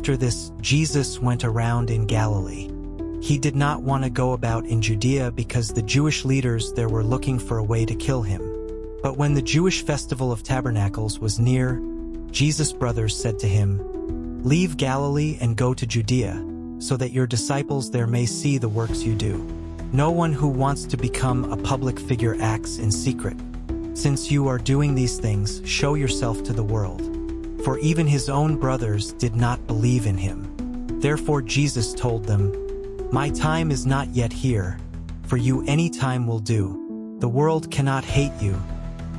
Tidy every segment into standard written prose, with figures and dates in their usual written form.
After this, Jesus went around in Galilee. He did not want to go about in Judea because the Jewish leaders there were looking for a way to kill him. But when the Jewish festival of tabernacles was near, Jesus' brothers said to him, "Leave Galilee and go to Judea, so that your disciples there may see the works you do. No one who wants to become a public figure acts in secret. Since you are doing these things, show yourself to the world." For even his own brothers did not believe in him. Therefore Jesus told them, "My time is not yet here. For you any time will do. The world cannot hate you,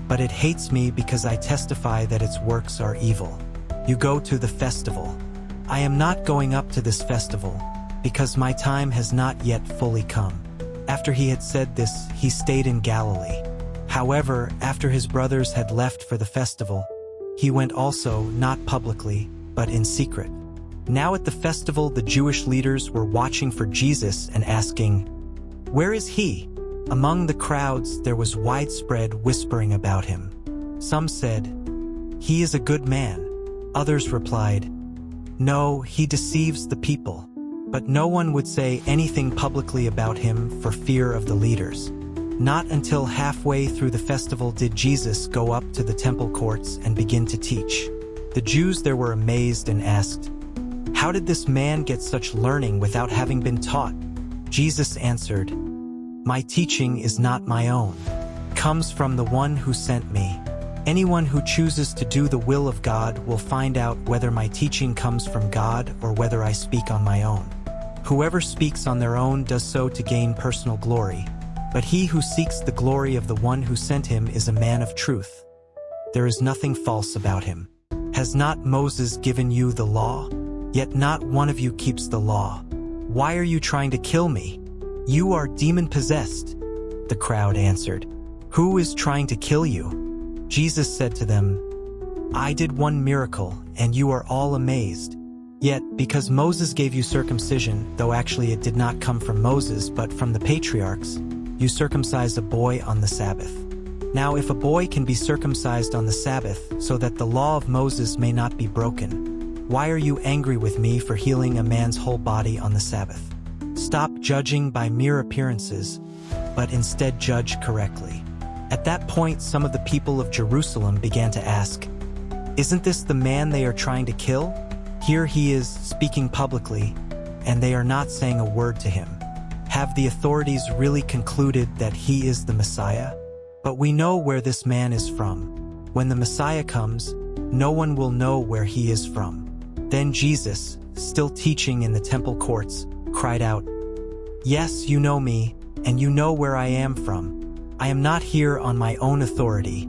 but it hates me because I testify that its works are evil. You go to the festival. I am not going up to this festival, because my time has not yet fully come." After he had said this, he stayed in Galilee. However, after his brothers had left for the festival, he went also, not publicly, but in secret. Now at the festival the Jewish leaders were watching for Jesus and asking, "Where is he?" Among the crowds there was widespread whispering about him. Some said, "He is a good man." Others replied, "No, he deceives the people." But no one would say anything publicly about him for fear of the leaders. Not until halfway through the festival did Jesus go up to the temple courts and begin to teach. The Jews there were amazed and asked, "How did this man get such learning without having been taught?" Jesus answered, "My teaching is not my own. It comes from the one who sent me. Anyone who chooses to do the will of God will find out whether my teaching comes from God or whether I speak on my own. Whoever speaks on their own does so to gain personal glory. But he who seeks the glory of the one who sent him is a man of truth. There is nothing false about him. Has not Moses given you the law? Yet not one of you keeps the law. Why are you trying to kill me? You are demon-possessed." The crowd answered, "Who is trying to kill you?" Jesus said to them, "I did one miracle, and you are all amazed. Yet, because Moses gave you circumcision, though actually it did not come from Moses but from the patriarchs, you circumcised a boy on the Sabbath. Now if a boy can be circumcised on the Sabbath so that the law of Moses may not be broken, why are you angry with me for healing a man's whole body on the Sabbath? Stop judging by mere appearances, but instead judge correctly." At that point some of the people of Jerusalem began to ask, "Isn't this the man they are trying to kill? Here he is speaking publicly, and they are not saying a word to him. Have the authorities really concluded that he is the Messiah? But we know where this man is from. When the Messiah comes, no one will know where he is from." Then Jesus, still teaching in the temple courts, cried out, "Yes, you know me, and you know where I am from. I am not here on my own authority,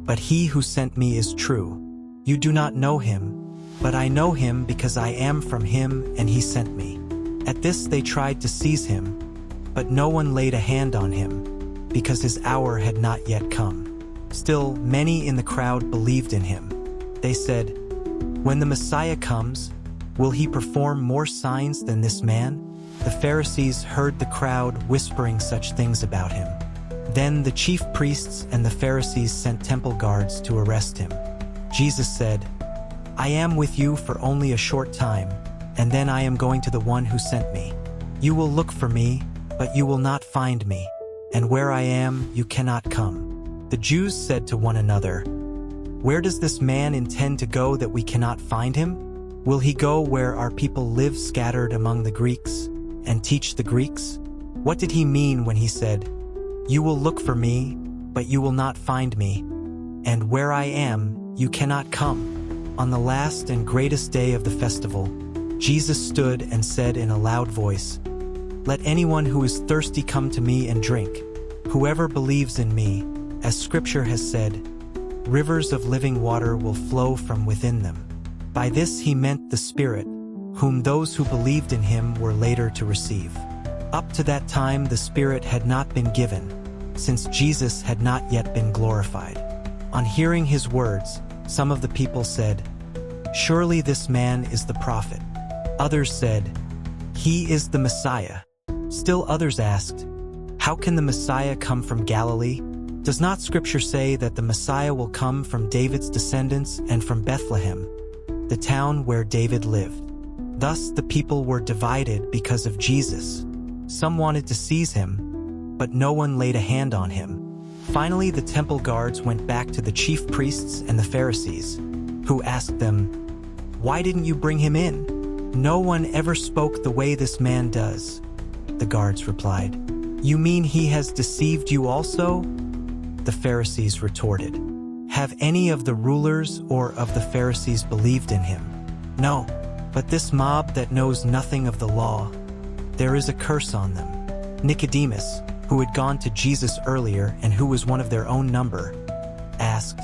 but he who sent me is true. You do not know him, but I know him because I am from him and he sent me." At this they tried to seize him, but no one laid a hand on him, because his hour had not yet come. Still, many in the crowd believed in him. They said, "When the Messiah comes, will he perform more signs than this man?" The Pharisees heard the crowd whispering such things about him. Then the chief priests and the Pharisees sent temple guards to arrest him. Jesus said, "I am with you for only a short time, and then I am going to the one who sent me. You will look for me, but you will not find me, and where I am, you cannot come." The Jews said to one another, "Where does this man intend to go that we cannot find him? Will he go where our people live scattered among the Greeks, and teach the Greeks? What did he mean when he said, 'You will look for me, but you will not find me, and where I am, you cannot come'?" On the last and greatest day of the festival, Jesus stood and said in a loud voice, "Let anyone who is thirsty come to me and drink. Whoever believes in me, as Scripture has said, rivers of living water will flow from within them." By this he meant the Spirit, whom those who believed in him were later to receive. Up to that time the Spirit had not been given, since Jesus had not yet been glorified. On hearing his words, some of the people said, "Surely this man is the prophet." Others said, "He is the Messiah." Still others asked, "How can the Messiah come from Galilee? Does not Scripture say that the Messiah will come from David's descendants and from Bethlehem, the town where David lived?" Thus the people were divided because of Jesus. Some wanted to seize him, but no one laid a hand on him. Finally, the temple guards went back to the chief priests and the Pharisees, who asked them, "Why didn't you bring him in? No one ever spoke the way this man does." The guards replied, "You mean he has deceived you also?" The Pharisees retorted, "Have any of the rulers or of the Pharisees believed in him? No, but this mob that knows nothing of the law, there is a curse on them." Nicodemus, who had gone to Jesus earlier and who was one of their own number, asked,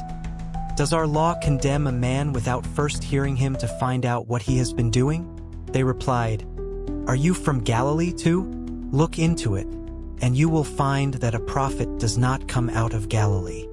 "Does our law condemn a man without first hearing him to find out what he has been doing?" They replied, "Are you from Galilee too? Look into it, and you will find that a prophet does not come out of Galilee."